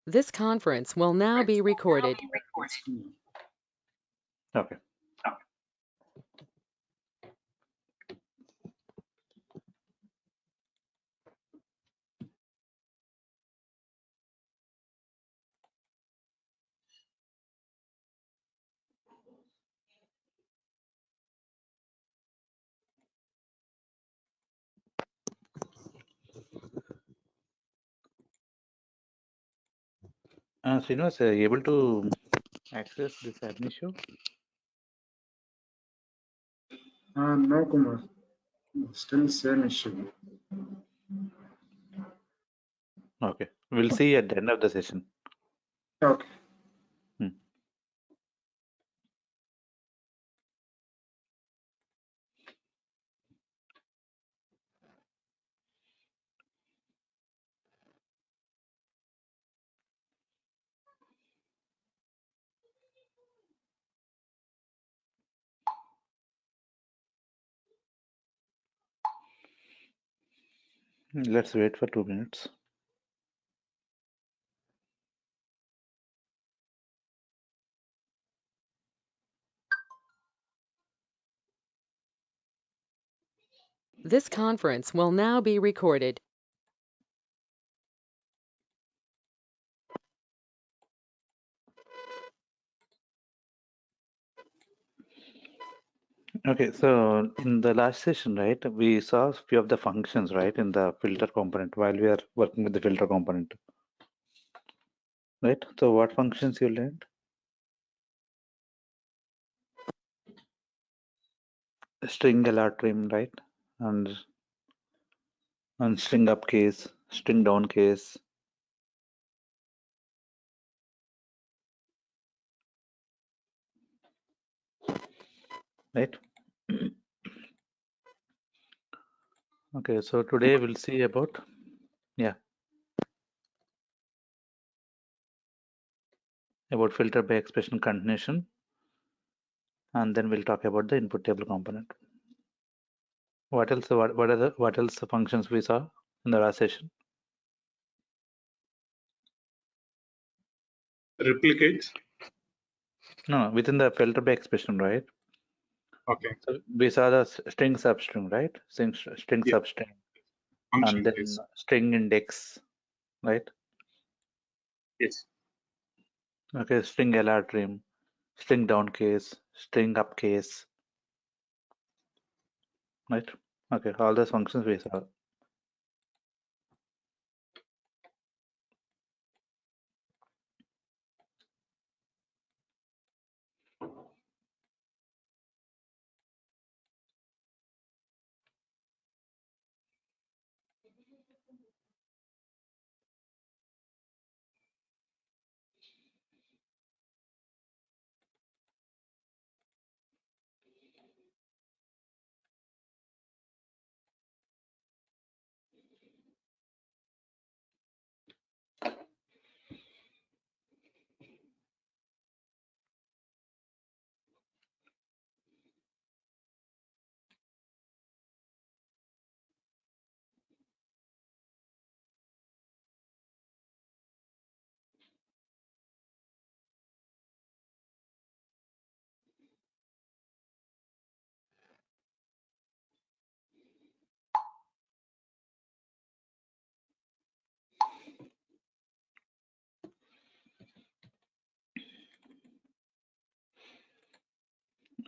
This conference will now be recorded. Okay. Srinivas, are you able to access this Abinitio? No, Kumar. Still same issue. Okay. We'll see at the end of the session. Okay. Let's wait for 2 minutes. This conference will now be recorded. Okay, so in the last session, right, we saw a few of the functions, right, in the filter component while we are working with the filter component. Right? So what functions you learned? String alert trim, right? And string up case, string down case. Right? Okay, so today we'll see about, about filter by expression continuation, and then we'll talk about the input table component. What else? What else the functions we saw in the last session? Replicate. No, within the filter by expression, right? Okay. So we saw the string substring, right? String Yeah. substring, Function. and then Yes. string index, right? Yes. Okay, string alert trim, string down case, string up case, right? Okay, all those functions we saw.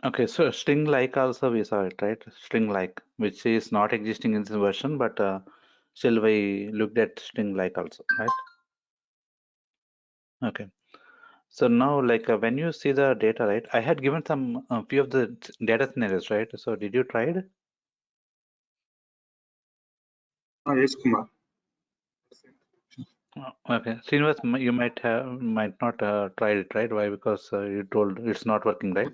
Okay, so string like also we saw it, right? String like, which is not existing in this version, but still we looked at string like also, right? Okay. So now, like when you see the data, right? I had given some few of the data scenarios, right? So did you try it? Yes, Kumar. Okay, Srinivas, you might not tried it, right? Why? Because you told it's not working, right?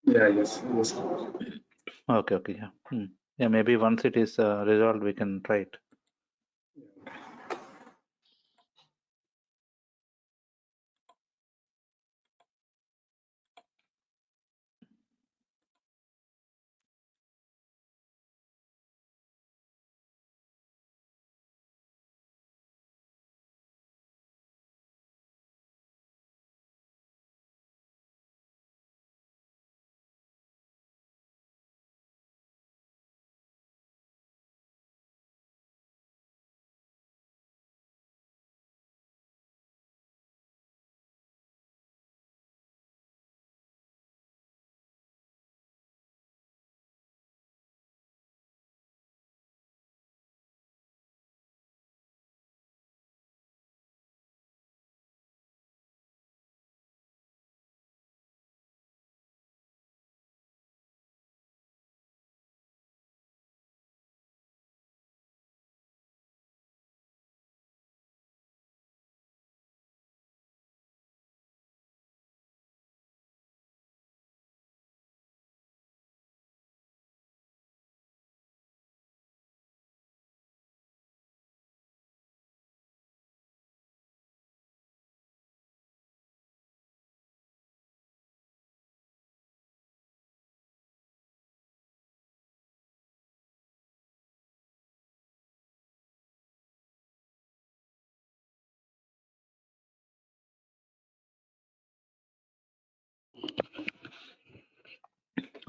Yeah. Yes. Yes. Okay, yeah. Yeah, maybe once it is resolved, we can try it.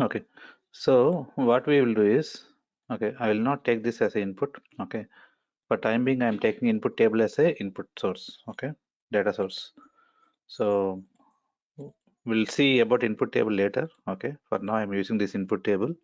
Okay, so what we will do is, okay, I will not take this as an input. Okay, for time being, I am taking input table as a input source. Okay, data source. So we'll see about input table later. Okay, for now I'm using this input table.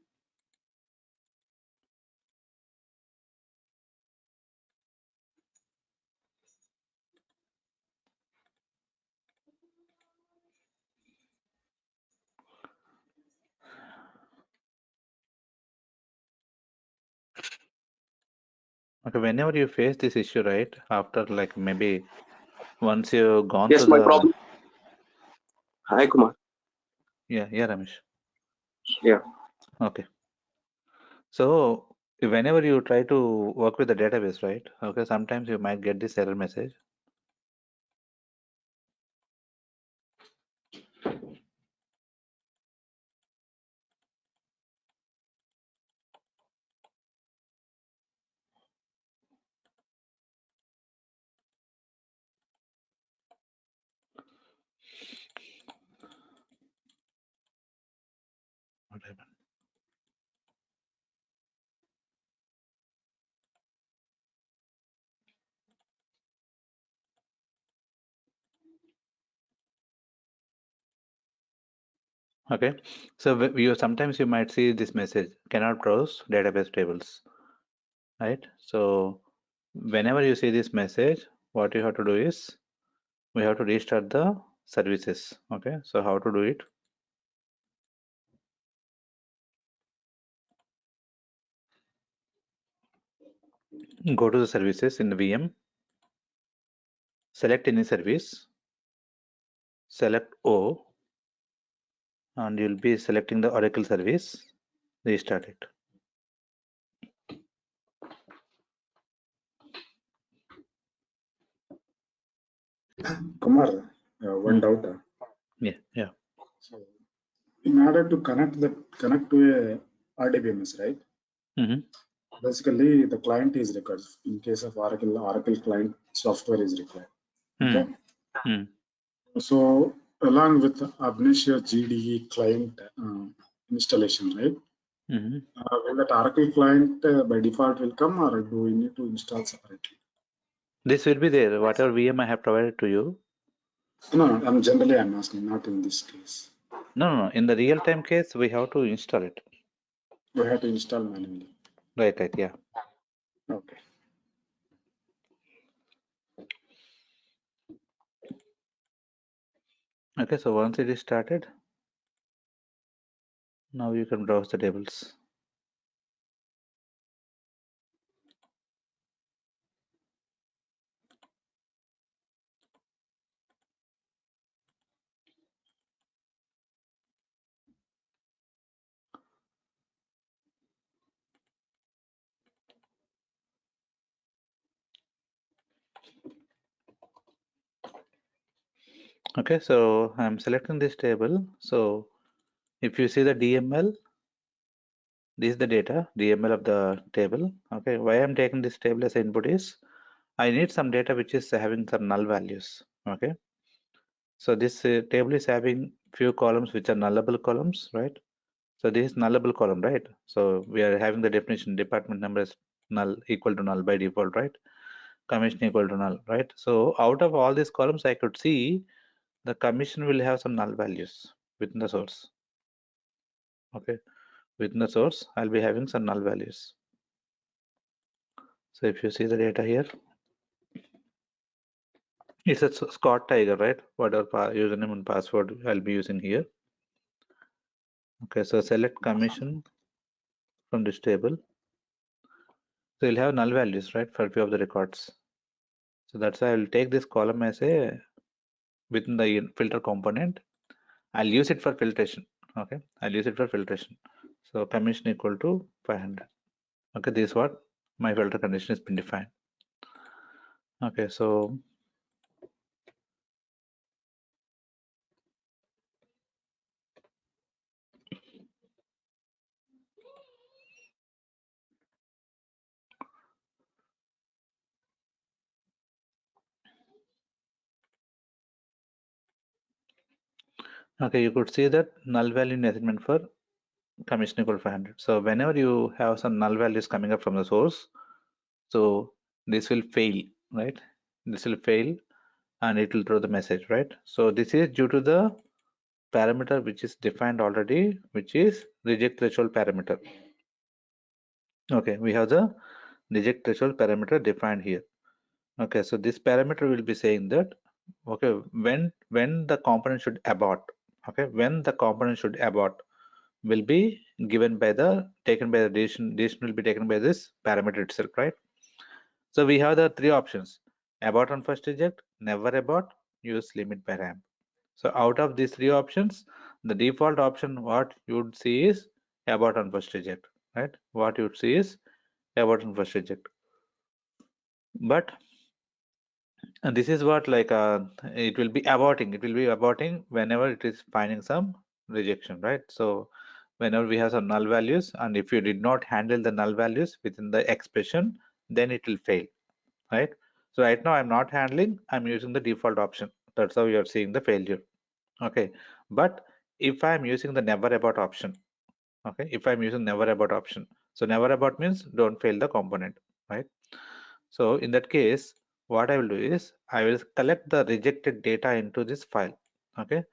Okay, whenever you face this issue, right, after like maybe once you've gone Yes, through my the, problem. Hi, Kumar. yeah, Ramesh. Yeah. Okay, so whenever you try to work with the database, right, okay, sometimes you might get this error message. What happened? Okay, so you sometimes you might see this message, cannot browse database tables, right? So whenever you see this message, what you have to do is we have to restart the services. Okay, so how to do it? Go to the services in the VM, select any service, select O, and you'll be selecting the Oracle service, restart it. Kumar, one doubt. Yeah. So, in order to connect to a RDBMS, right? Mm-hmm. Basically, the client is required. In case of Oracle client software is required. Okay. Mm. So, along with Abinitio GDE client installation, right? Mm-hmm. Will that Oracle client by default will come, or do we need to install separately? This will be there, whatever VM I have provided to you. No, I'm asking, not in this case. No. In the real-time case, we have to install it. We have to install manually. Right, yeah. Okay. Okay, so once it is started, now you can browse the tables. Okay, so I'm selecting this table. So if you see the DML, this is the data, DML of the table. Okay, why I'm taking this table as input is, I need some data which is having some null values. Okay, so this table is having few columns which are nullable columns, right? So this is nullable column, right? So we are having the definition department number is null equal to null by default, right? Commission equal to null, right? So out of all these columns, I could see the commission will have some null values within the source. Okay, within the source, I'll be having some null values. So if you see the data here, it's a Scott Tiger, right? Whatever username and password I'll be using here. Okay, so select commission from this table. So you'll have null values, right, for few of the records. So that's why I'll take this column as a within the filter component. I'll use it for filtration. Okay, I'll use it for filtration. So commission equal to 500. Okay, this is what my filter condition has been defined. Okay, so okay, you could see that null value in assignment for commission equal to 500. So whenever you have some null values coming up from the source, so this will fail, right? This will fail and it will throw the message, right? So this is due to the parameter which is defined already, which is reject threshold parameter. Okay, we have the reject threshold parameter defined here. Okay, so this parameter will be saying that, okay, when the component should abort, okay, when the component should abort will be given by the taken by the decision will be taken by this parameter itself, right? So we have the three options: abort on first reject, never abort, use limit by ramp. So out of these three options, the default option what you would see is abort on first reject, right? What you would see is abort on first reject. But this is what like it will be aborting whenever it is finding some rejection, right? So whenever we have some null values, and if you did not handle the null values within the expression, then it will fail, right? So right now I'm not handling, I'm using the default option. That's how you're seeing the failure. Okay, but if I'm using the never abort option, okay, if I'm using never abort option, so never abort means don't fail the component, right? So in that case, what I will do is I will collect the rejected data into this file. Okay,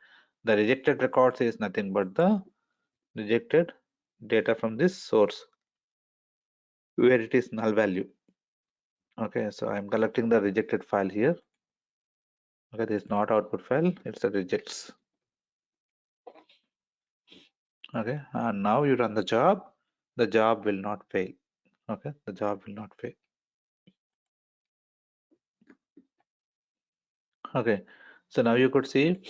the rejected records is nothing but the rejected data from this source where it is null value. Okay, so I'm collecting the rejected file here. Okay, this is not output file, it's a rejects. Okay, and now you run the job will not fail. Okay, the job will not fail. Okay, so now you could see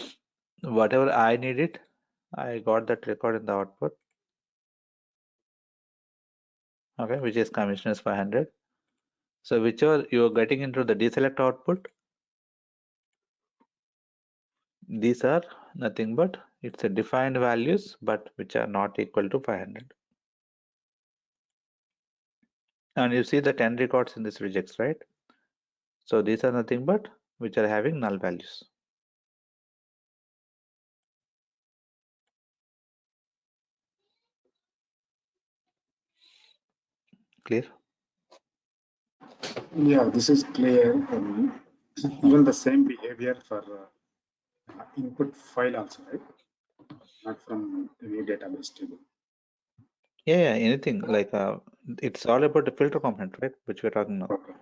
whatever I needed, I got that record in the output. Okay, which is commission is 500. So whichever you are getting into the deselect output, these are nothing but it's a defined values, but which are not equal to 500. And you see the 10 records in this rejects, right? So these are nothing but which are having null values. Clear? Yeah, this is clear. Even the same behavior for input file also, right? Not from any database table. Yeah, anything like it's all about the filter component, right? Which we're talking now. Okay.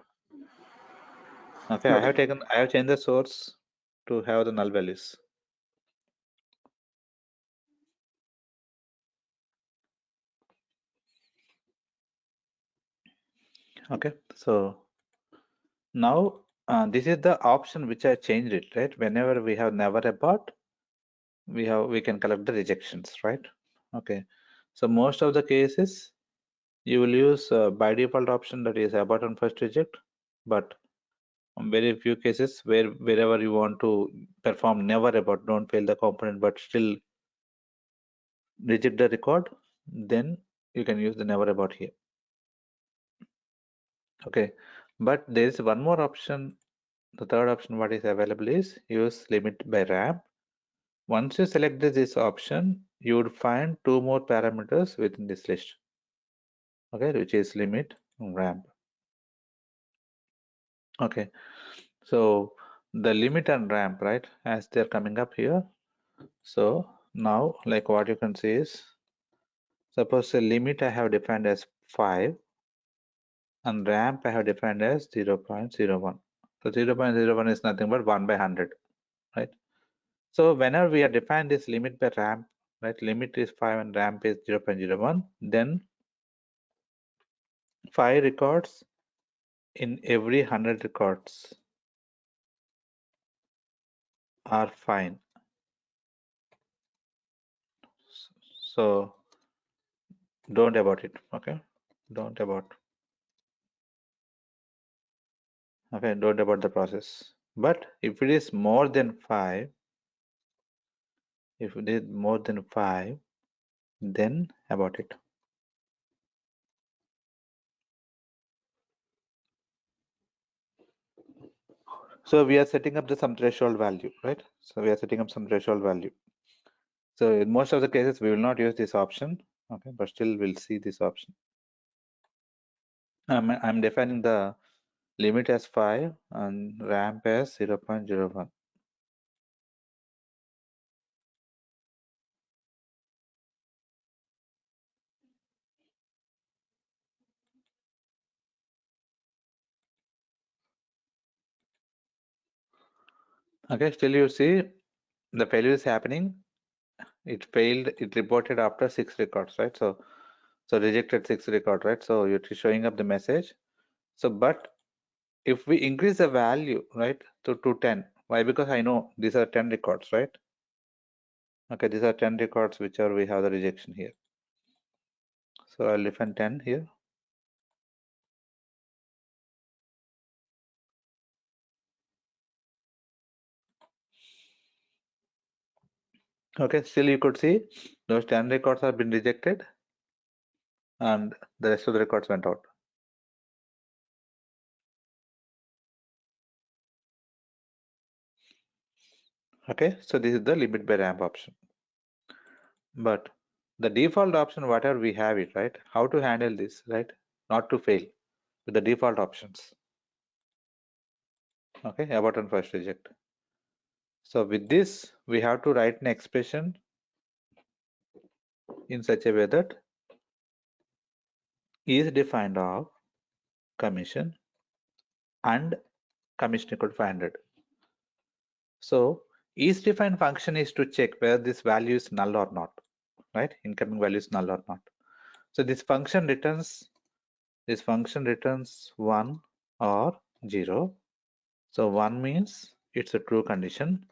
Okay, I have changed the source to have the null values. Okay, so now this is the option which I changed it, right? Whenever we have never abort, we can collect the rejections, right? Okay, so most of the cases you will use by default option, that is abort on first reject, but very few cases wherever you want to perform never abort, don't fail the component, but still reject the record, then you can use the never abort here. Okay, but there is one more option. The third option what is available is use limit by ramp. Once you select this option, you would find two more parameters within this list, okay, which is limit ramp. Okay, so the limit and ramp, right, as they're coming up here. So now like what you can see is, suppose the limit I have defined as 5 and ramp I have defined as 0.01. So 0.01 is nothing but 1 by 100, right? So whenever we are defined this limit by ramp, right, limit is 5 and ramp is 0.01, then 5 records in every 100 records are fine. So don't abort it, okay? Don't abort. Okay, don't abort the process. But if it is more than 5, if it is more than 5, then abort it. So we are setting up some threshold value, right? So we are setting up some threshold value. So in most of the cases, we will not use this option. Okay, but still we'll see this option. I'm defining the limit as 5 and ramp as 0.01. Okay, still you see the failure is happening. It failed, it reported after 6 records, right? So rejected 6 record, right? So you're showing up the message. So but if we increase the value, right, to 10, why? Because I know these are 10 records, right? Okay, these are 10 records which are we have the rejection here. So I'll define 10 here. Okay, still you could see those 10 records have been rejected and the rest of the records went out. Okay, so this is the limit by ramp option. But the default option, whatever we have it, right? How to handle this, right? Not to fail with the default options. Okay, abort and first reject. So with this, we have to write an expression in such a way that is defined of commission and commission equal to 500. So is defined function is to check whether this value is null or not, right? Incoming value is null or not. So this function returns 1 or 0. So 1 means it's a true condition.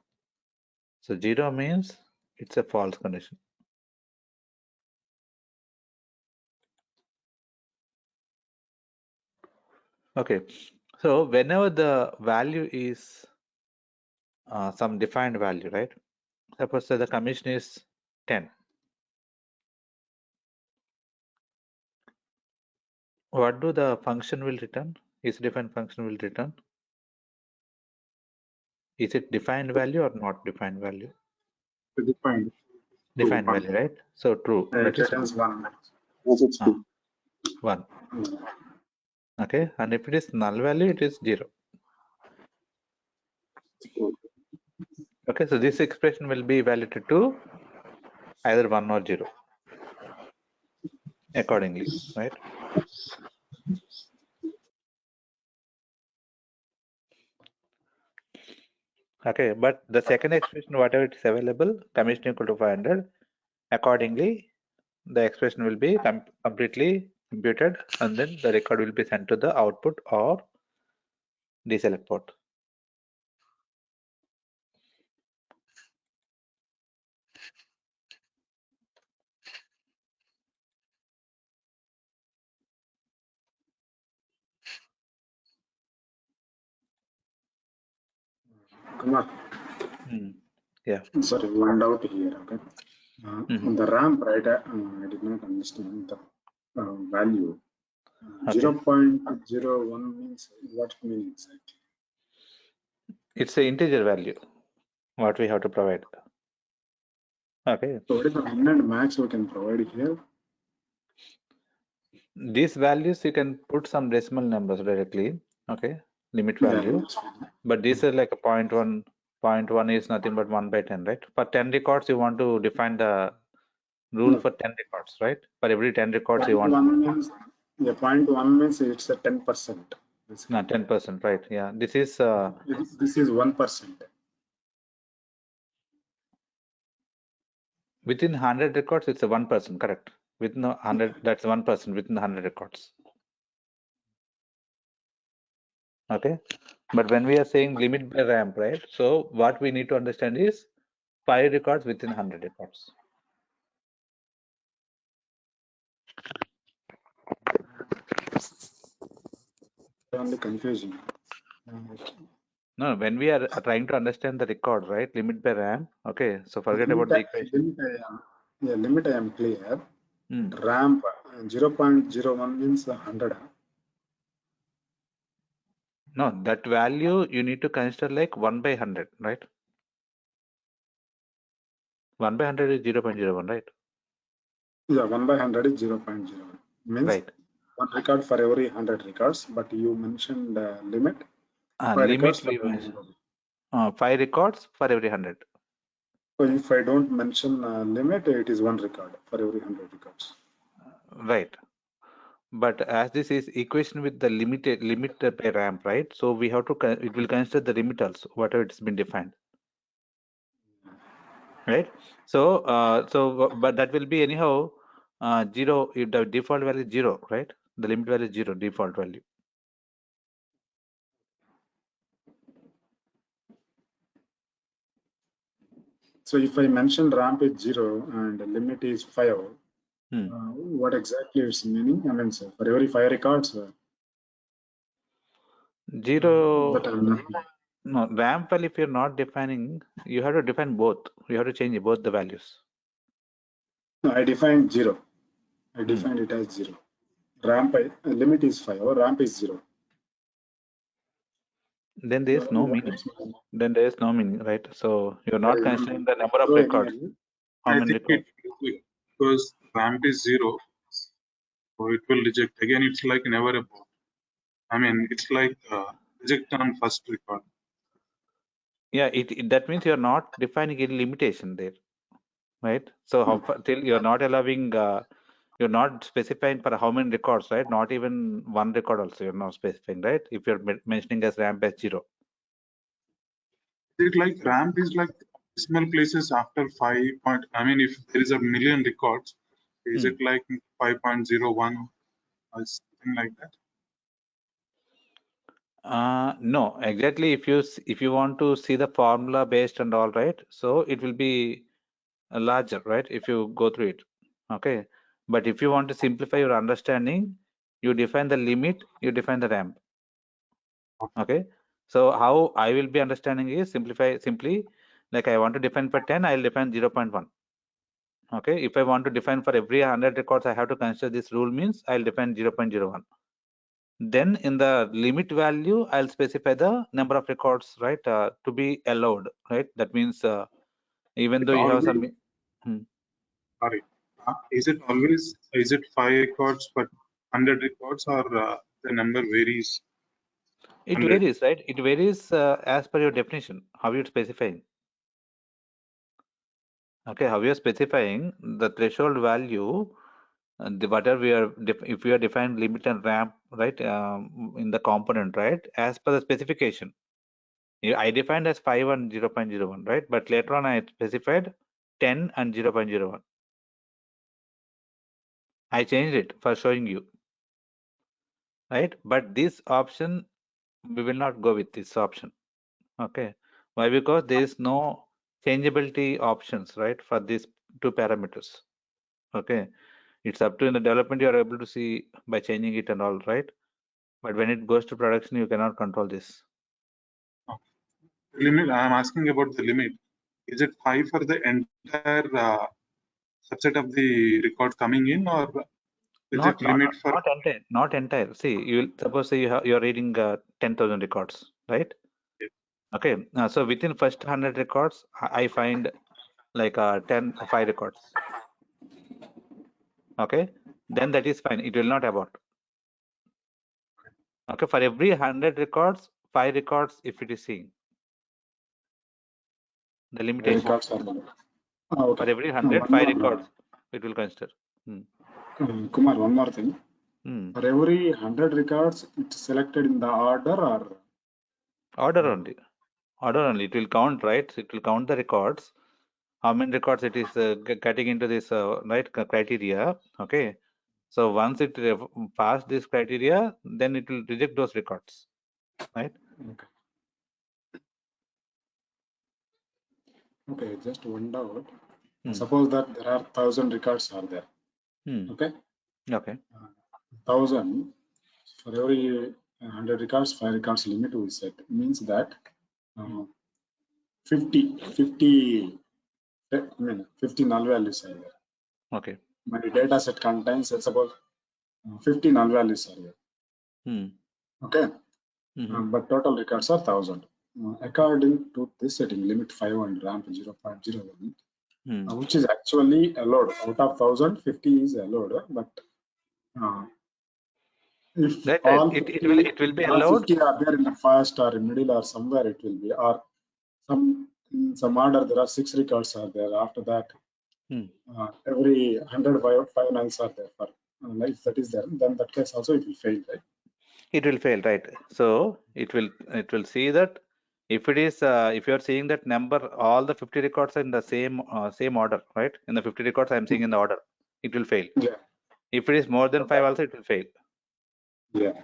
So 0 means it's a false condition. Okay, so whenever the value is some defined value, right? Suppose the commission is 10. What do the function will return? Is defined function will return? Is it defined value or not defined value? Defined. Defined One. value, right? So true. It That is returns 1. Yes, it's true. 1. Okay, and if it is null value, it is 0. Okay, so this expression will be evaluated to either 1 or 0 accordingly, right? Okay, but the second expression, whatever it is available, commission equal to 500, accordingly, the expression will be completely computed and then the record will be sent to the output or deselect port. Kumar, Yeah. sorry, one doubt here. Okay. On the ramp, right? I did not understand the value. Okay. 0.01 means what means exactly? It's an integer value, what we have to provide. Okay. So what is the min and max we can provide here? These values you can put some decimal numbers directly. Okay. Limit value. Yeah, but these are like a 0.1. 0.1 is nothing but 1 by 10, right? For 10 records, you want to define the rule for 10 records, right? For every 10 records, you want 0.1 means, yeah, 0.1 means it's a 10%. no, 10%, right? Yeah. This is 1%. within 100 records, it's a 1%, correct? Within 100, that's 1% within 100 records. Okay. But when we are saying limit by ramp, right? So what we need to understand is 5 records within 100 records. Only confusing. No, when we are trying to understand the record, right? Limit by ramp. Okay. So forget about the equation. Limit I am clear. Ramp 0.01 means 100. No, that value you need to consider like 1 by 100, right? 1 by 100 is 0.01, right? Yeah, 1 by 100 is 0.01. Means Right. 1 record for every 100 records, but you mentioned limit. 5 Limit records for we every mentioned 100. 5 records for every 100. So if I don't mention limit, it is 1 record for every 100 records. Right. But as this is equation with the limit by ramp, right? So we have to it will consider the limit also, whatever it's been defined. Right. So but that will be anyhow 0 if the default value is 0, right? The limit value is 0, default value. So if I mention ramp is 0 and the limit is 5, what exactly its meaning? I mean, so for every 5 records, 0. that I'm not. No, ramp value, if you're not defining, you have to define both. You have to change both the values. No, I defined 0. I defined it as 0. Ramp limit is 5 or ramp is 0. Then there is no meaning. Then there is no meaning, right? So you're not considering the number of records. How many records? Because ramp is 0, so it will reject. Again, it's like never abort. I mean, it's like reject on first record. Yeah, that means you're not defining any limitation there, right? So how far, till you're not allowing, you're not specifying for how many records, right? Not even 1 record also you're not specifying, right? If you're mentioning as ramp as 0. Is it like ramp is like decimal places after 5 point? I mean, if there is a million records, is it like 5.01 or something like that? No, exactly. If you want to see the formula based and all, right? So it will be larger, right? If you go through it, okay. But if you want to simplify your understanding, you define the limit, you define the ramp. Okay. So how I will be understanding is simply like I want to define for 10, I'll define 0.1. Okay. If I want to define for every 100 records, I have to consider this rule means I'll define 0.01. Then in the limit value, I'll specify the number of records, right, to be allowed, right? That means even though you have some. Sorry, is it 5 records but 100 records, or the number varies? It 100. varies, right? It varies as per your definition, how you're specifying. Okay, how you're specifying the threshold value, whatever we are, if we are defined limit and ramp, right, in the component, right, as per the specification. I defined as 5 and 0.01, right? But later on, I specified 10 and 0.01. I changed it for showing you, right? But this option, we will not go with this option. Okay. Why? Because there is no changeability options, right, for these 2 parameters. Okay. It's up to in the development, you are able to see by changing it and all, right? But when it goes to production, you cannot control this. Limit. I'm asking about the limit. Is it 5 for the entire subset of the record coming in, or is it limit for? Not entire. See, you suppose say you're reading 10,000 records, right? Yes. Okay. So within first 100 records, I find like 5 records. Okay. Then that is fine. It will not abort. Okay. For every 100 records, 5 records if it is seeing. The limitation. Okay. For every 100, 5 records it will consider. Kumar, one more thing. For every 100 records, it's selected in the order or? Order only. Order only. It will count, right? It will count the records. How many records it is getting into this right criteria. Okay. So once it pass this criteria, then it will reject those records, right? Okay. Okay, just one doubt. Suppose that there are 1,000 records are there. Okay. Okay. 1,000 for every 100 records, 5 records limit we set. Means that 50 null values are there. Okay. My data set contains, suppose 50 null values are there. Okay. But total records are 1,000. According to this setting, limit 5 and ramp 0.01, which is actually allowed. Out of 1000, 50 is allowed, but if Right, all it 50, will be all allowed. 50 are there in the first or in middle or somewhere, it will be, or in some order there are 6 records are there. After that, every 100 5 nines are there. For if that is there, then that case also it will fail, right? It will fail, right? So it will see that if it is if you are seeing that number, all the 50 records are in the same order, right? In the 50 records, I am seeing in the order, it will fail. Yeah. If it is more than 5, also it will fail. Yeah.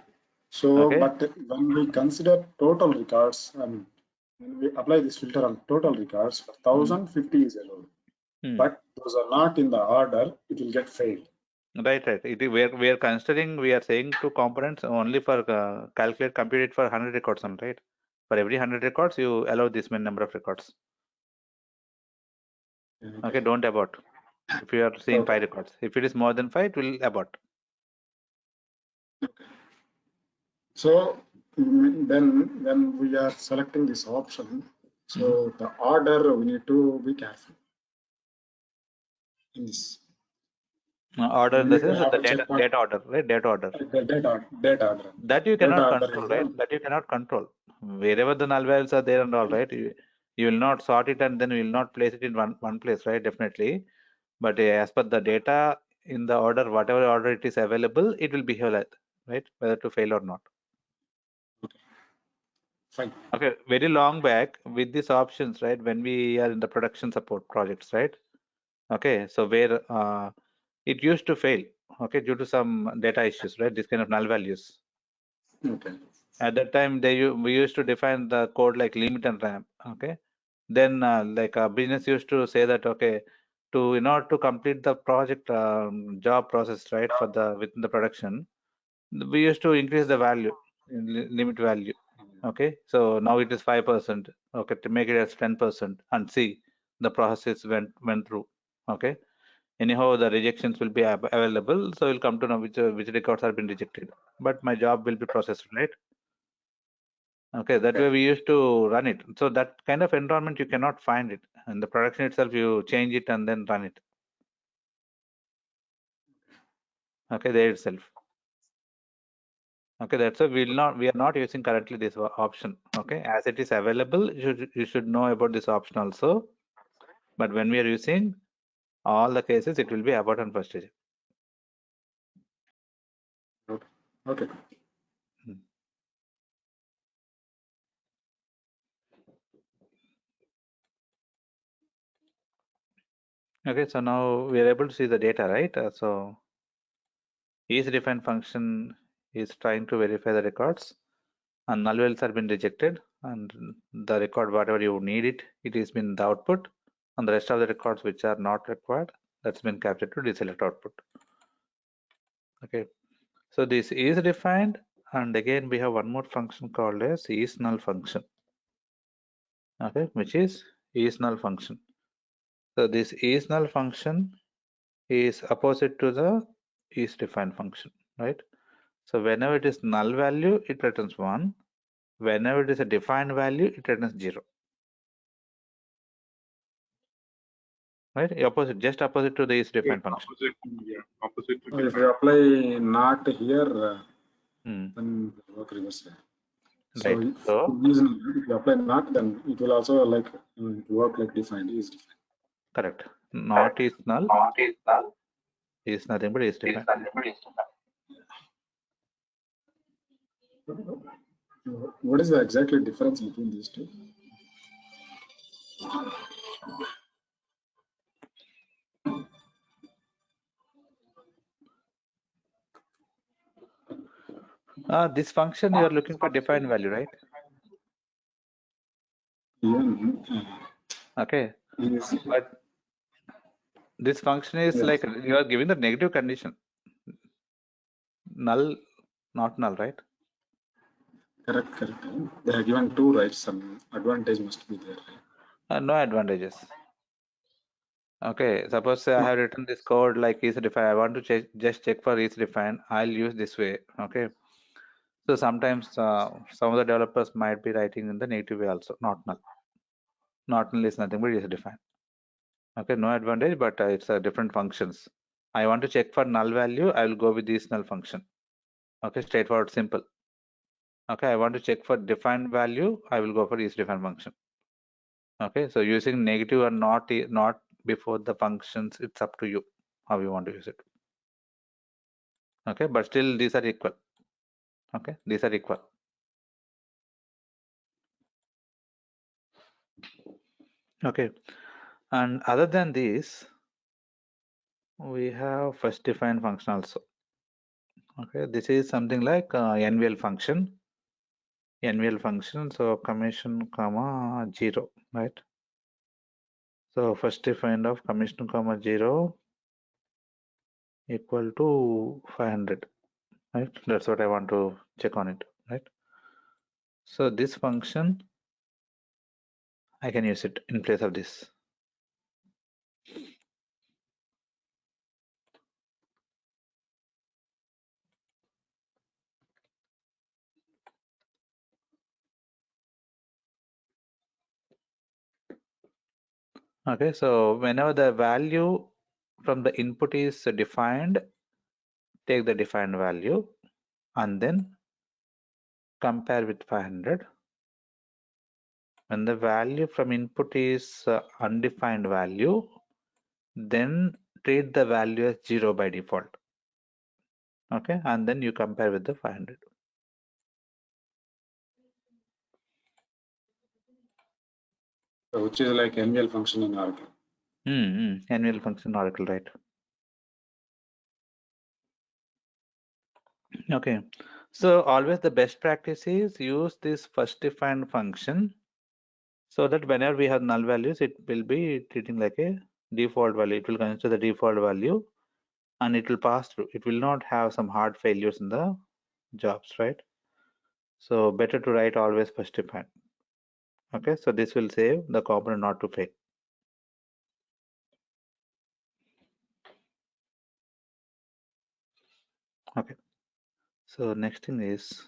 So, Okay. but when we consider total records, when we apply this filter on total records, for 1050 is allowed. But those are not in the order, it will get failed. Right. We are considering, we are saying two components only for calculate, compute it for 100 records, right? For every 100 records, you allow this many number of records. Okay, don't abort. If you are seeing 5 records, if it is more than 5, it will abort. So then when we are selecting this option, so the order we need to be careful in this. Order in the sense of the data order, right? Data order. The data order. That you cannot control, right? That you cannot control. Wherever the null values are there and all, right? You will not sort it and then you will not place it in one place, right? Definitely. But as per the data in the order, whatever order it is available, it will behave like, right? Whether to fail or not. Fine. Okay, very long back with these options, right? When we are in the production support projects, right? Okay, so where it used to fail, okay, due to some data issues, right? This kind of null values. Okay. At that time, we used to define the code like limit and ramp. Okay, then like business used to say that okay, in order to complete the project job process, right, for the within the production, we used to increase the value, limit value. Okay, so now it is 5%. Okay, to make it as 10% and see the process went through. Okay, anyhow the rejections will be available, so we'll come to know which records have been rejected, but my job will be processed, right? Okay, that way we used to run it. So that kind of environment you cannot find it in the production itself. You change it and then run it. Okay, there itself. Okay, that's why we are not using currently this option. Okay, as it is available, you should know about this option also. But when we are using all the cases, it will be abort on first stage. Okay. Okay, so now we are able to see the data, right? So isDefine function is trying to verify the records, and null values have been rejected, and the record whatever you need it is been the output, and the rest of the records which are not required, that's been captured to deselect output. Okay, so this is defined, and again we have one more function called as isNull function. Okay, which is isNull function. So this isNull function is opposite to the isDefine function, right? So whenever it is null value, it returns 1. Whenever it is a defined value, it returns 0. Right? Just opposite to the isDefine function. Opposite to If you apply not here, then work reverse. Right. So if you apply not, then it will also like work like defined, is defined. Correct. Not is null. Is nothing but is defined. What is the exactly difference between these two? This function you are looking for defined value, right? Okay. But this function is like you are giving the negative condition. Null, not null, right? Correct. They are given 2, right? Some advantage must be there. No advantages. Okay, suppose I have written this code like isDefine. I want to just check for isDefine. I'll use this way. Okay. So sometimes some of the developers might be writing in the negative way also, not null. Not null is nothing but isDefine. Okay, no advantage, but it's different functions. I want to check for null value, I will go with this null function. Okay, straightforward, simple. Okay, I want to check for defined value, I will go for is defined function. Okay, so using negative or not before the functions, it's up to you how you want to use it. Okay, but still these are equal. Okay, these are equal. Okay, and other than this, we have first defined function also. Okay, this is something like NVL function. NVL function, so commission comma 0, right? So first defined of commission comma 0 equal to 500, right? That's what I want to check on it, right? So this function, I can use it in place of this. Okay, so whenever the value from the input is defined, take the defined value and then compare with 500. When the value from input is undefined value, then treat the value as 0 by default. Okay, and then you compare with the 500. So which is like NVL function in Oracle. NVL function Oracle, right? Okay, so always the best practice is use this first defined function so that whenever we have null values, it will be treating like a default value. It will consider the default value and it will pass through. It will not have some hard failures in the jobs, right? So better to write always first defined. Okay, so this will save the component not to fail. Okay, so next thing is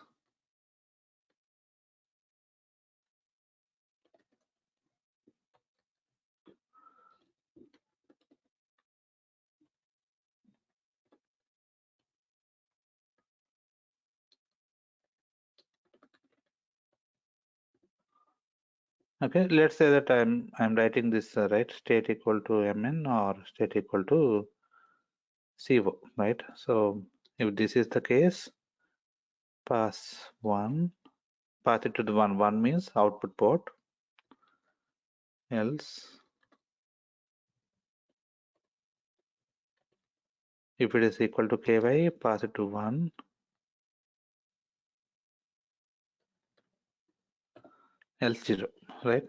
okay. Let's say that I'm writing this right, state equal to mn or state equal to CO, right? So if this is the case, pass it to the one means output port, else if it is equal to ky, pass it to 1, else 0, right?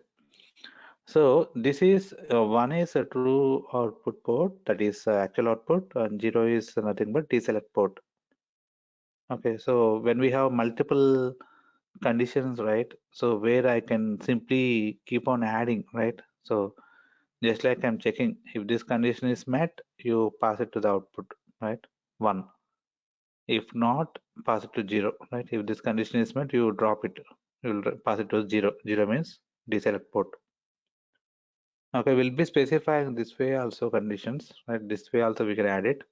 So this is 1 is a true output port, that is actual output, and 0 is nothing but deselect port. Okay, so when we have multiple conditions, right? So where I can simply keep on adding, right? So just like I'm checking if this condition is met, you pass it to the output, right? 1. If not, pass it to 0, right? If this condition is met, you drop it. You will pass it to 0. 0 means deselect port. Okay, we'll be specifying this way also conditions, right? This way also we can add it.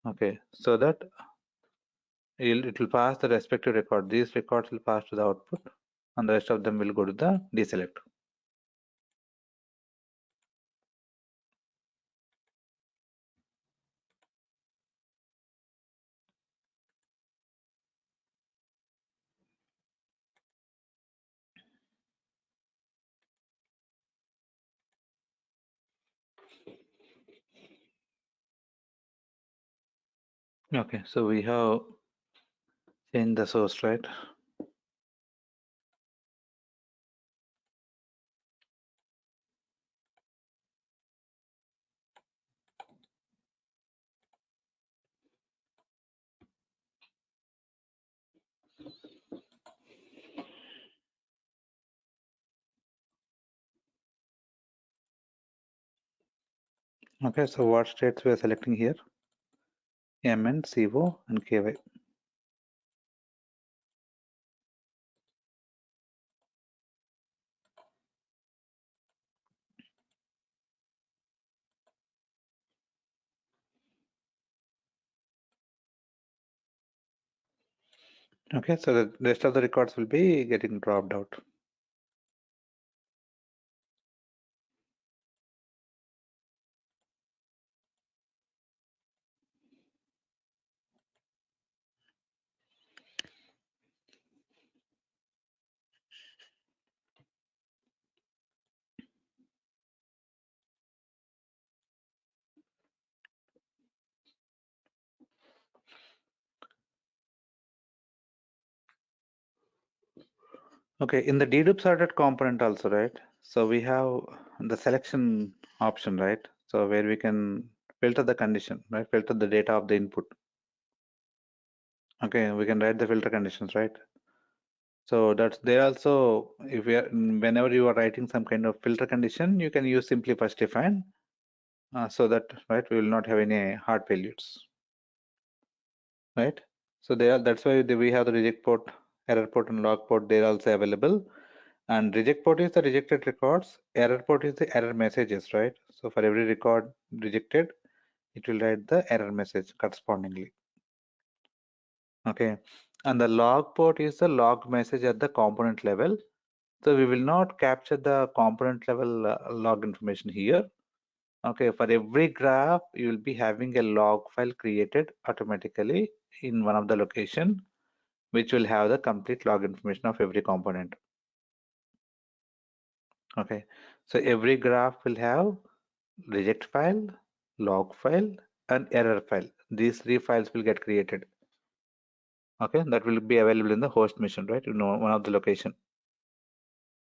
Okay, so that it will pass the respective record. These records will pass to the output and the rest of them will go to the deselect. Okay, so we have changed the source, right? Okay, so what states we are selecting here? MN, CO, and KY. Okay, so the rest of the records will be getting dropped out. Okay, in the dedupe sorted component also, right? So we have the selection option, right? So where we can filter the condition, right? Filter the data of the input. Okay, we can write the filter conditions, right? So that's there also. If we are, whenever you are writing some kind of filter condition, you can use simply first define, so that right we will not have any hard failures, right? So that's why we have the reject port, error port, and log port. They're also available. And reject port is the rejected records. Error port is the error messages, right? So for every record rejected, it will write the error message correspondingly. Okay. And the log port is the log message at the component level. So we will not capture the component level log information here. Okay. For every graph, you will be having a log file created automatically in one of the location, which will have the complete log information of every component. Okay. So every graph will have reject file, log file, and error file. These three files will get created. Okay, that will be available in the host machine, right? You know, one of the location.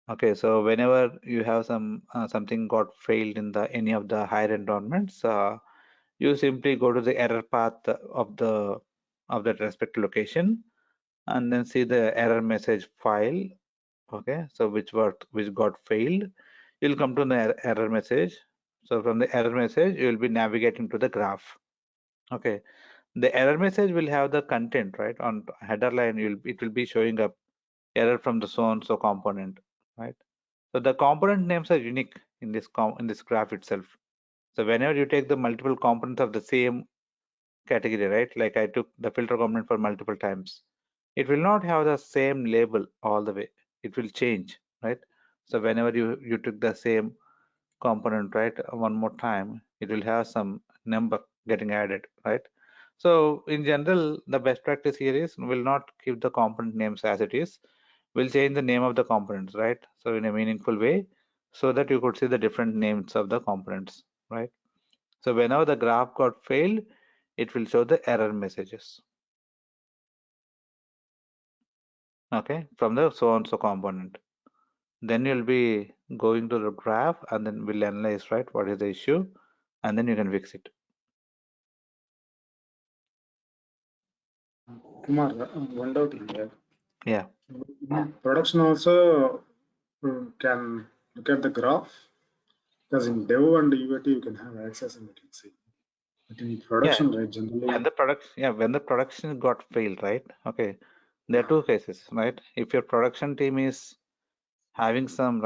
Okay, so whenever you have something got failed in the any of the higher environments, you simply go to the error path of that respective location, and then see the error message file. Okay, so which got failed, you'll come to the error message. So from the error message, you will be navigating to the graph. Okay, the error message will have the content, right? On header line, it will be showing up error from the so component, right? So the component names are unique in this graph itself. So whenever you take the multiple components of the same category, right? Like I took the filter component for multiple times, it will not have the same label all the way. It will change, right? So whenever you took the same component, right, one more time, it will have some number getting added, right? So in general, the best practice here is will not keep the component names as it is. We'll change the name of the components, right? So in a meaningful way, so that you could see the different names of the components, right? So whenever the graph got failed, it will show the error messages. Okay, from the so component. Then you'll be going to the graph and then we'll analyze, right, what is the issue, and then you can fix it. Kumar, one doubt here. Yeah. In production also can look at the graph, because in dev and UAT you can have access and you can see. But in production, right, generally. When the production got failed, right? Okay, there are two cases, right? If your production team is having some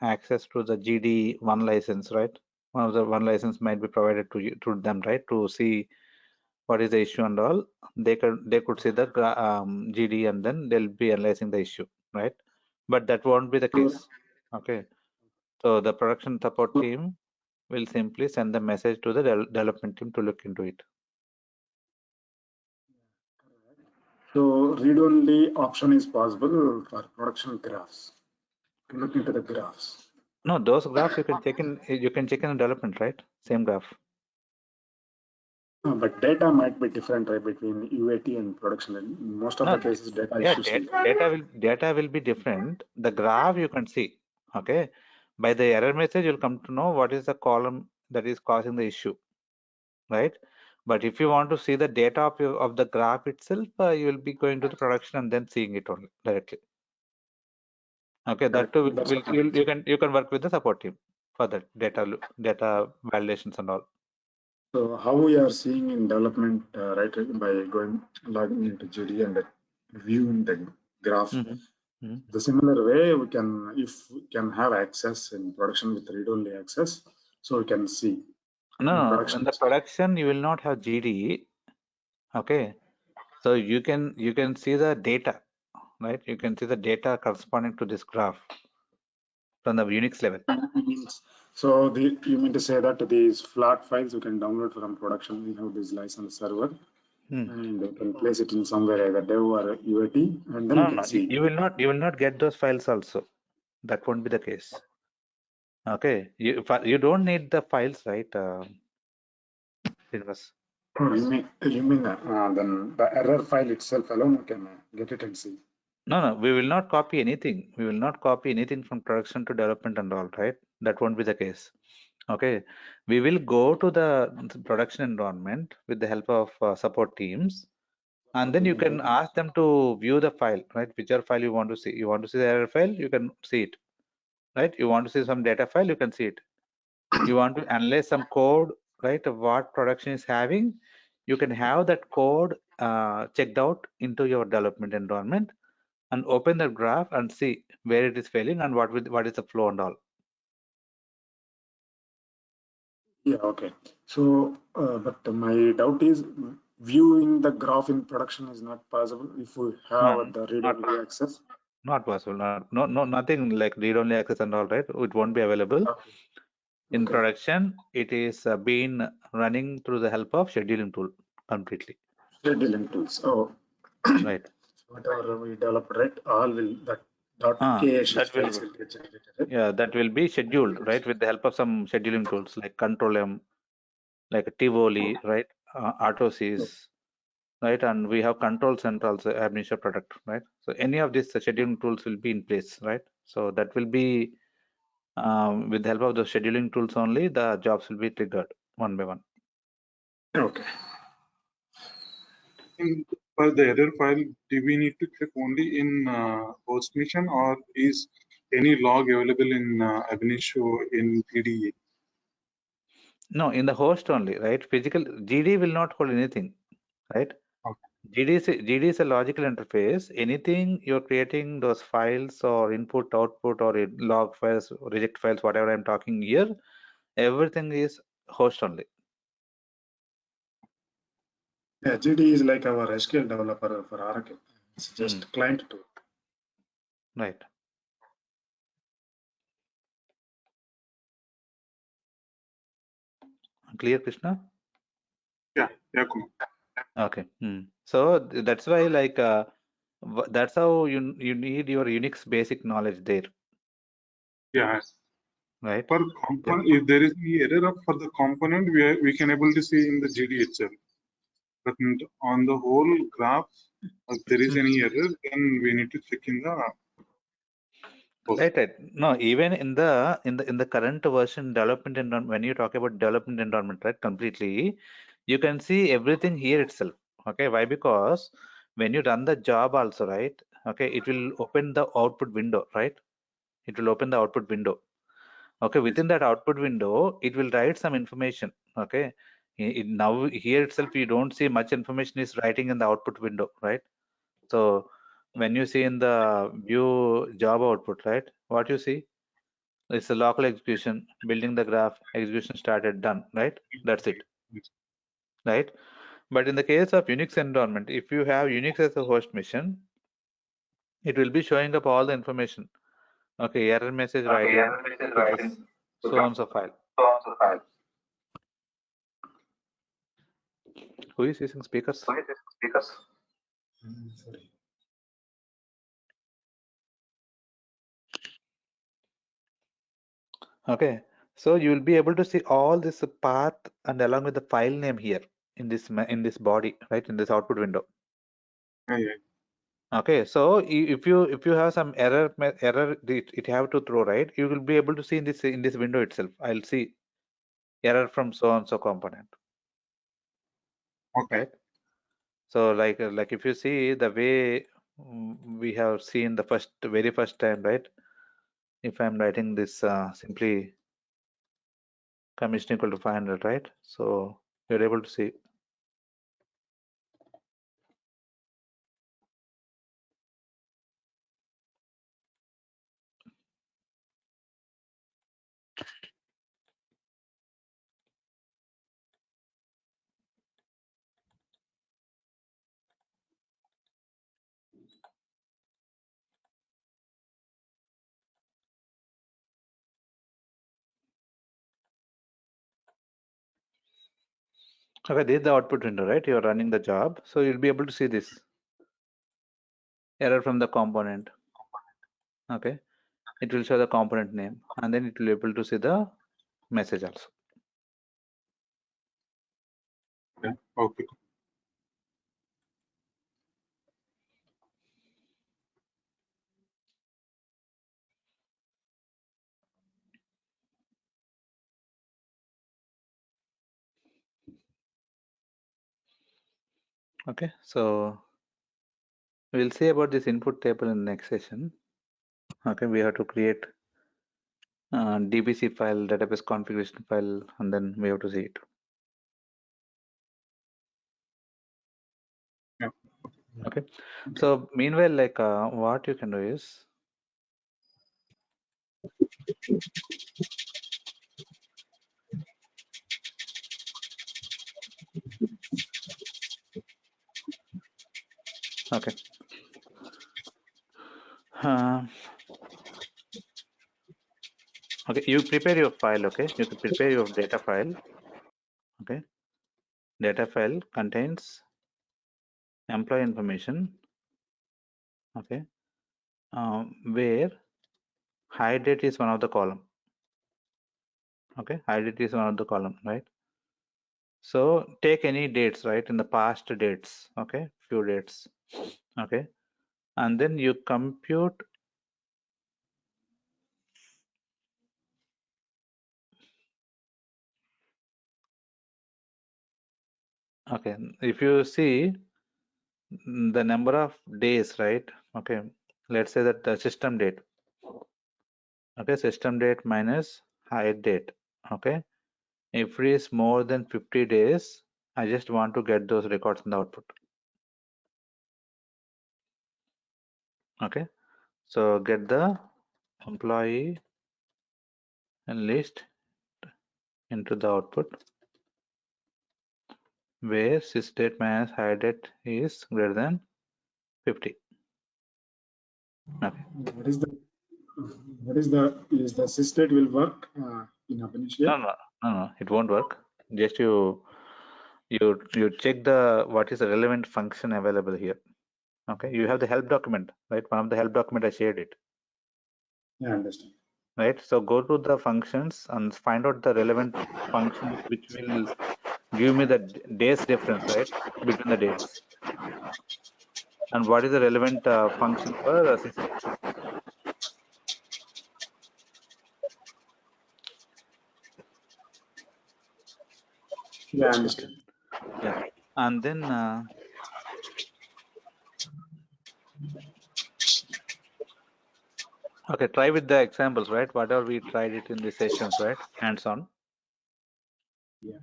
access to the GD1 license, right? One of the one license might be provided to them, right? To see what is the issue and all. They could see the GD and then they'll be analyzing the issue, right? But that won't be the case. Okay, so the production support team will simply send the message to the development team to look into it. So read-only option is possible for production graphs. Look into the graphs. No, those graphs you can check in. You can check in development, right? Same graph. But data might be different, right, between UAT and production. In most of the cases, data is data will be different. The graph you can see. Okay, by the error message you'll come to know what is the column that is causing the issue, right? But if you want to see the data of the graph itself, you will be going to the production and then seeing it only directly. Okay, that too you can work with the support team for that data validations and all. So how we are seeing in development, right, by logging into GD and viewing the graph. The similar way we can, if we can have access in production with read-only access, so we can see. No, in the production you will not have GD. Okay, So you can see the data, right? You can see the data corresponding to this graph from the Unix level. So you mean to say that these flat files you can download from production? We have this license server, and you can place it in somewhere either dev or UAT, and then you can see. You will not get those files also. That won't be the case. Okay, you don't need the files, right? Oh, you mean then the error file itself alone you can get it and see. No, we will not copy anything. We will not copy anything from production to development and all, right? That won't be the case. Okay, we will go to the production environment with the help of support teams, and then you can ask them to view the file, right? Whichever file you want to see. You want to see the error file, you can see it, right? You want to see some data file, you can see it. You want to analyze some code, right? Of what production is having, you can have that code checked out into your development environment and open the graph and see where it is failing and what is the flow and all. Yeah, okay. So, but my doubt is viewing the graph in production is not possible if we have the read-only access. Not possible. Nothing like read-only access and all, right? It won't be available. Okay. In production, it is being running through the help of scheduling tool completely. Scheduling tools. Oh, right. Whatever we develop, right? All will that .ksh files will get generated. Right? Yeah, that will be scheduled, right, with the help of some scheduling tools like Control M, like Tivoli, right, AutoSys, right, and we have Control Center also, Abinitio product, right. So any of these scheduling tools will be in place, right. So that will be with the help of the scheduling tools only, the jobs will be triggered one by one. Okay. For the error file, do we need to check only in host mission, or is any log available in Abinitio in GDE? No, in the host only, right? Physical GD will not hold anything, right? Okay. GD is a logical interface. Anything you're creating, those files or input, output, or log files, reject files, whatever I'm talking here, everything is host only. Yeah, GD is like our SQL developer for Oracle. It's just client tool. Right. Clear, Krishna? Yeah, Kumar. Okay. So that's why, like, that's how you need your Unix basic knowledge there. Yeah. Right. For component, if there is any error for the component, we can able to see in the GD itself. But on the whole graph, if there is any error, then we need to check in the host. Right. No, even in the current version development environment, when you talk about development environment, right, completely, you can see everything here itself. Okay, why? Because when you run the job also, right, okay, it will open the output window, right? It will open the output window. Okay, within that output window, it will write some information. Okay, now here itself, you don't see much information is writing in the output window, right? So when you see in the view job output, right, what you see? It's a local execution, building the graph, execution started, done, right? That's it, right? But in the case of Unix environment, if you have Unix as a host machine, it will be showing up all the information. Okay, error message writing to this so-and-so file. Who is using speakers? Sorry. Okay, so you will be able to see all this path and along with the file name here in this body, right, in this output window. Yeah. Okay, so if you have some error it have to throw, right, you will be able to see in this window itself. I'll see error from so and so component. Okay. Right. So like if you see the way we have seen the very first time, right? If I'm writing this simply commission equal to 500, right? So you're able to see. Okay, this is the output window, right? You're running the job, so you'll be able to see this error from the component. Okay, it will show the component name, and then it will be able to see the message also. Yeah. Okay. Okay, so we'll see about this input table in the next session. Okay, we have to create DBC file, database configuration file, and then we have to see it. Yeah. Okay, so meanwhile, like what you can do is, okay, okay, you prepare your file. Okay, you can prepare your data file. Okay, data file contains employee information. Okay, where hide date is one of the column. Okay, hide date is one of the column, right? So take any dates, right, in the past dates. Okay, few dates. Okay, and then you compute. Okay, if you see the number of days, right? Okay, let's say that the system date. Okay, system date minus hide date. Okay, if it is more than 50 days, I just want to get those records in the output. Okay, so get the employee and list into the output where sysdate minus hide date is greater than 50. Okay. What is the sysdate will work in Abinitio? No, it won't work. Just you check the what is the relevant function available here. Okay, you have the help document, right? One of the help document I shared it. Yeah, I understand. Right, so go to the functions and find out the relevant function which will give me the days difference, right, between the dates, and what is the relevant function for sysdate. Yeah, I Okay. understand. Yeah, and then okay, try with the examples, right? Whatever we tried it in the sessions, right? Hands on. Yeah.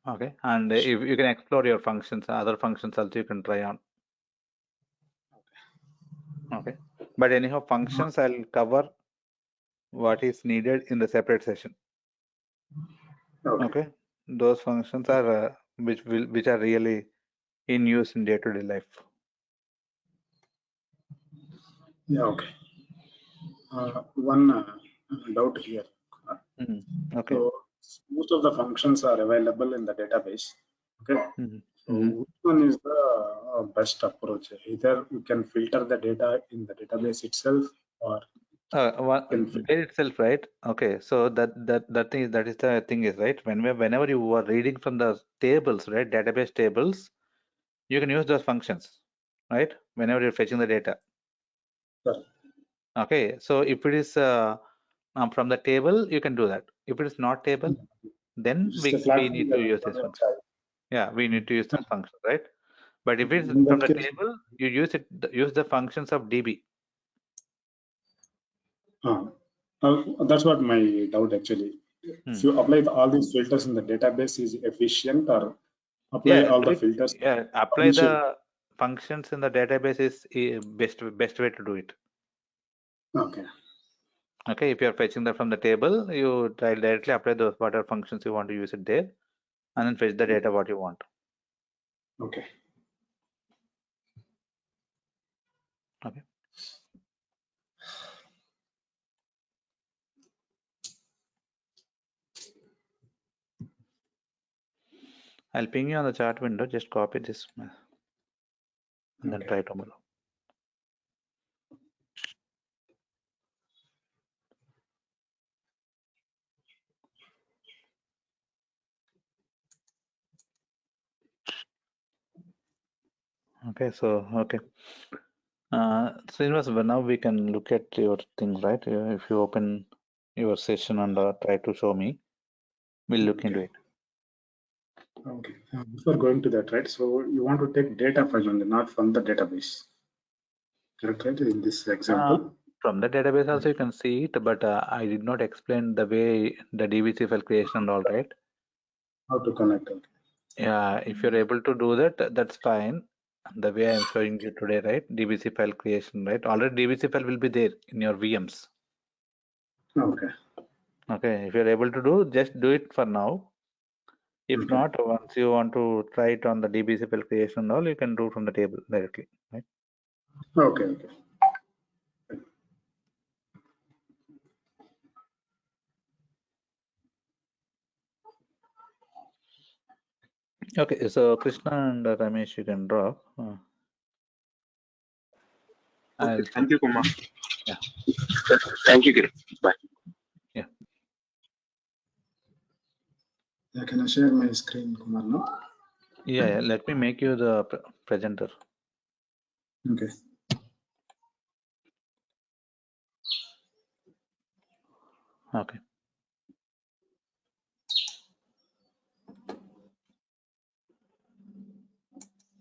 Okay, and if you can explore your functions, other functions also you can try on. Okay, but anyhow, functions I'll cover what is needed in the separate session. Okay, those functions are which are really in use in day-to-day life. Yeah, okay. One doubt here. Okay. So most of the functions are available in the database. Okay. So which one is the best approach? Either you can filter the data in the database itself, or There itself, right? Okay, so that is the thing is, right? Whenever you are reading from the tables, right, database tables, you can use those functions, right? Whenever you're fetching the data. Sure. Okay, so if it is from the table, you can do that. If it is not table, then we need to use this function. Yeah, we need to use that function, right? But if it's from the table, you use the functions of DB. That's what my doubt actually. If you apply all these filters in the database, is efficient, or apply all the filters? Yeah, apply the functions in the database is best way to do it. Okay. Okay, if you are fetching that from the table, you directly apply those whatever functions you want to use it there, and then fetch the data what you want. Okay. Okay. I'll ping you on the chat window. Just copy this and then try tomorrow. Okay, so okay. Srinivas, now we can look at your things, right? If you open your session and try to show me, we'll look into it. Okay. Before going to that, right? So you want to take data file only, not from the database. Correct, right? In this example. From the database also you can see it, but I did not explain the way the DBC file creation and all, right? How to connect. Okay. Yeah, if you're able to do that, that's fine. The way I'm showing you today, right? DBC file creation, right? Already DBC file will be there in your VMs. Okay. Okay, if you're able to do, just do it for now. If not, once you want to try it on the DBC file creation and all, you can do from the table directly, right? Okay. Okay. Okay, so Krishna and Ramesh, you can drop. Okay, thank you, Kumar. Yeah. Thank you, Kiran. Bye. Yeah. Yeah, can I share my screen, Kumar, now? Yeah, let me make you the presenter. Okay. Okay.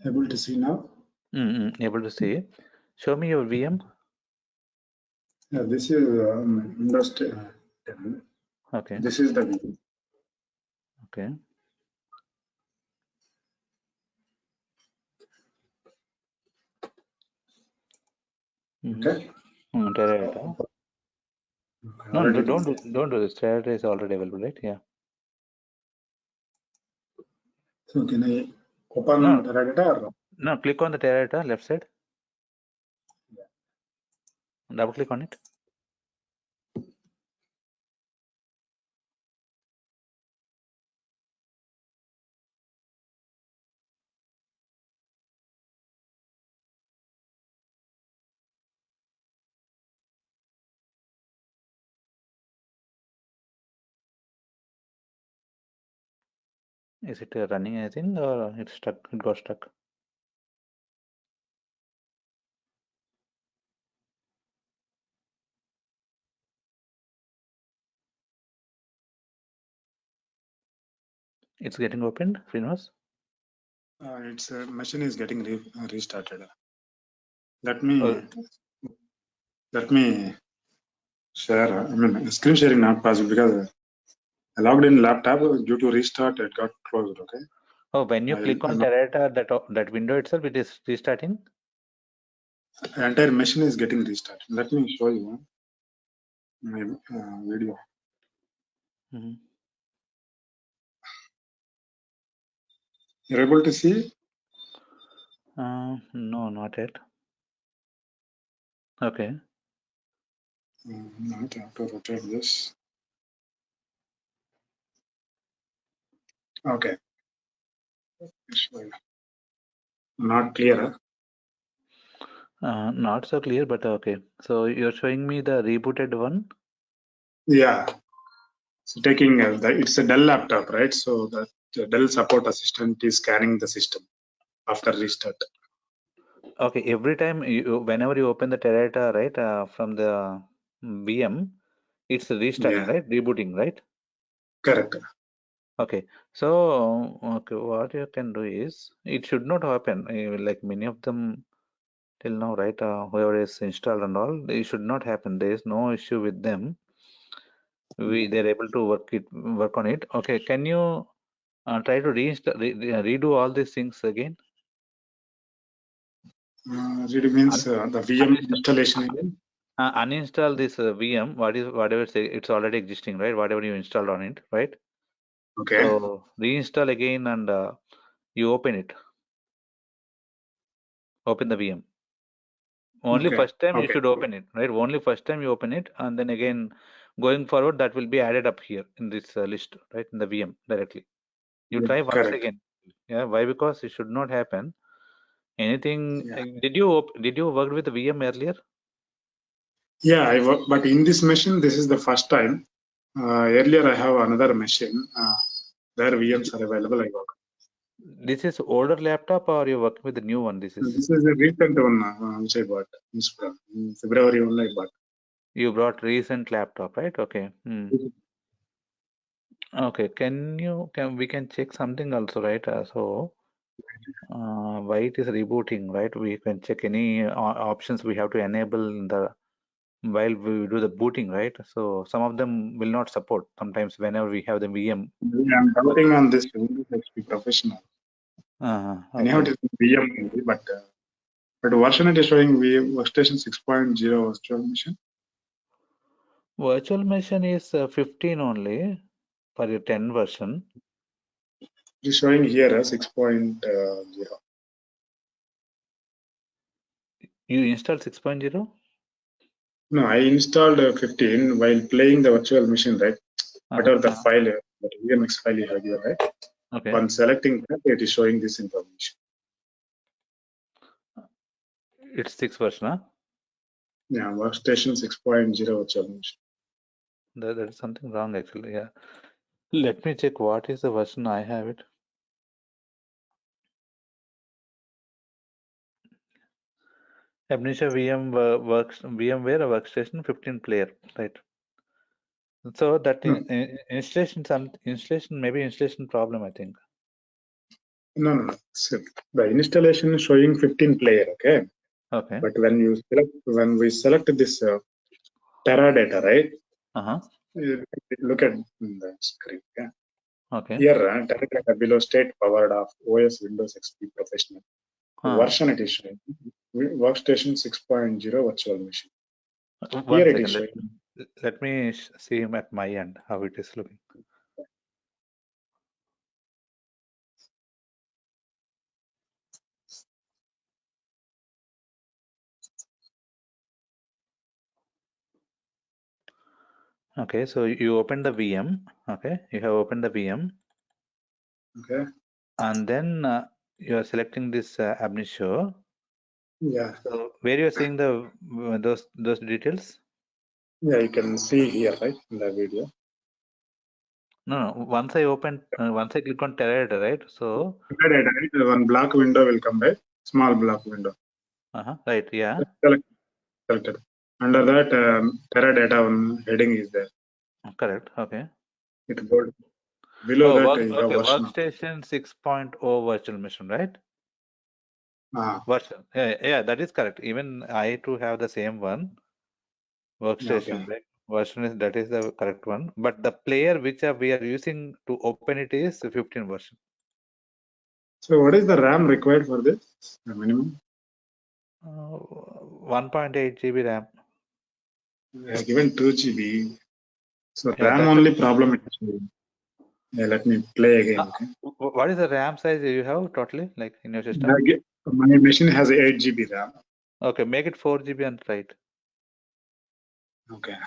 Able to see now? Able to see. Show me your VM. Yeah, this is Windows 10. Okay. This is the VM. Okay. Okay. Teradata. No, don't do this. Teradata is already available, right? Yeah. So can I open Teradata? Or? No, click on the Teradata left side. Double click on it. Is it running anything or it's stuck? It got stuck. It's getting opened, Srinivas? Its machine is getting restarted. Let me share. I mean, screen sharing not possible because I logged in laptop due to restart. It got closed. Okay. Oh, when you click on Teradata, that window itself, it is restarting. The entire machine is getting restarted. Let me show you my video. You're able to see? No, not yet. Okay. Not have to rotate this. Okay. Not clear. Not so clear, but okay. So you're showing me the rebooted one? Yeah. So taking it's a Dell laptop, right? So that Dell support assistant is scanning the system after restart. Okay, every time whenever you open the Teradata, right, from the VM, it's restarting, right? Rebooting, right? Correct. Okay, so okay, what you can do is it should not happen. Like many of them till now, right? Whoever is installed and all, it should not happen. There is no issue with them. They're able to work on it. Okay, can you try to redo all these things again? Redo means the VM installation again. Uninstall this VM. Whatever it's already existing, right? Whatever you installed on it, right? Okay. So reinstall again and you open it. Open the VM. Only first time you should open it, right? Only first time you open it, and then again going forward that will be added up here in this list, right? In the VM directly. You try once again. Yeah, why? Because it should not happen. Anything? Yeah. Did you work with VM earlier? Yeah, I work, but in this machine, this is the first time. Earlier, I have another machine where VMs are available. I work. This is older laptop or you working with the new one? This is A recent one which I bought in February only I bought. you brought recent laptop, right? Okay. Okay. We can check something also, right? Why it is rebooting, right? We can check any options we have to enable in the while we do the booting, right? So some of them will not support sometimes whenever we have the VM. I'm doubting on this Windows XP Professional. Anyhow, it Okay. is VM only, but version it is showing workstation 6.0 virtual machine. Virtual machine is 15 only for your 10 version. It is showing here 6.0. You installed 6.0? No, I installed 15 while playing the virtual machine, right? Whatever the file, the VMX file you have here, right? Okay. When selecting that, it is showing this information. It's 6 version, huh? Yeah, workstation 6.0 virtual machine. That is something wrong actually. Yeah. Let me check what is the version I have it. Abinitio VMware workstation 15 player, right? So that installation problem, I think. No. So the installation is showing 15 player, okay? Okay. But when we select this Teradata, right? Look at the screen. Yeah. Okay. Here, Teradata below state powered off OS Windows XP Professional. Version it is showing workstation 6.0 virtual machine. One Here it is second. showing. Let me see him at my end how it is looking. Okay, so you open the VM. Okay, you have opened the VM. Okay. And then you are selecting this Abinitio. Yeah. So where you are seeing the those details? Yeah, you can see here, right, in the video. No. Once I click on Teradata, right? So Teradata, right? One black window will come, right? Small black window. Right. Yeah. Selected. Under that, Teradata one heading is there. Correct. Okay. With bold. Below that, you have version. Workstation 6.0 virtual machine, right? Version. Yeah, that is correct. Even I too have the same one. Workstation, Okay. right? Version is the correct one. But the player which we are using to open it is 15 version. So what is the RAM required for this? The minimum? 1.8 GB RAM. I have given 2 GB. So Yeah, RAM only problem. Yeah, let me play again. Okay. What is the RAM size you have totally, like in your system? My machine has 8 GB RAM. Okay, make it 4 GB and try it. Okay.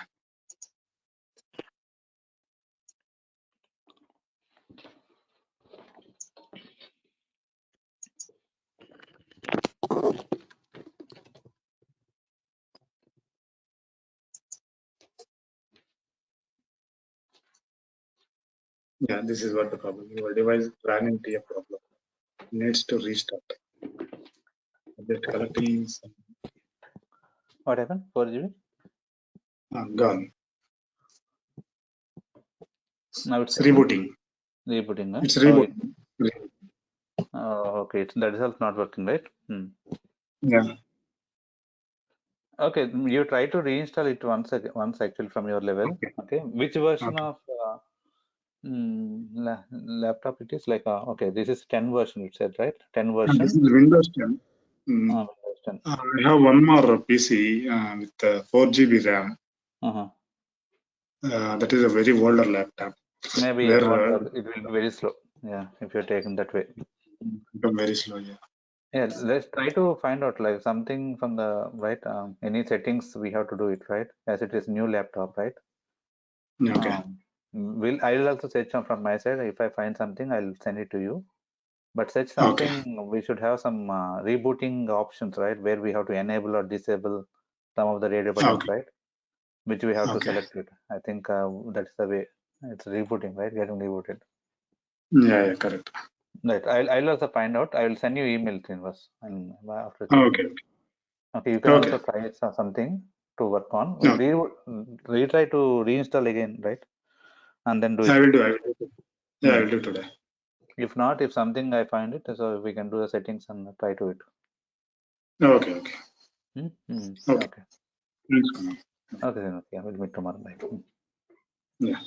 Yeah, this is what the problem. Your device ran into a problem. Needs to restart. Just collecting. What happened? 4 GB? Gone. Now it's rebooting. Rebooting, huh? It's rebooting. Okay. That is also not working, right? Yeah. Okay, you try to reinstall it once actually from your level. Okay. Which version of laptop it is? Like, okay, this is 10 version, it said, right? 10 version. This is Windows 10. Windows 10. I have one more PC with 4 GB RAM. That is a very older laptop. Maybe it will be very slow. Yeah, if you're taking that way. Very slow, yeah. Yeah, let's try to find out like something from the right. Any settings we have to do it, right? As it is new laptop, right? Okay. I will also search from my side. If I find something, I'll send it to you. But such something, we should have some rebooting options, right? Where we have to enable or disable some of the radio buttons, right? Which we have to select it. I think that's the way. It's rebooting, right? Getting rebooted. Yeah, correct. Right. I'll also find out. I will send you email, Srinivas, and after Okay. Okay, you can also try something to work on. Retry to reinstall again, right? And then do it. I will do. Yeah, I will do today. If not, if something I find it, so we can do the settings and try to it. Okay. Okay. Thanks, Kunal. Okay, then. Okay, we'll meet tomorrow. Bye. Yeah.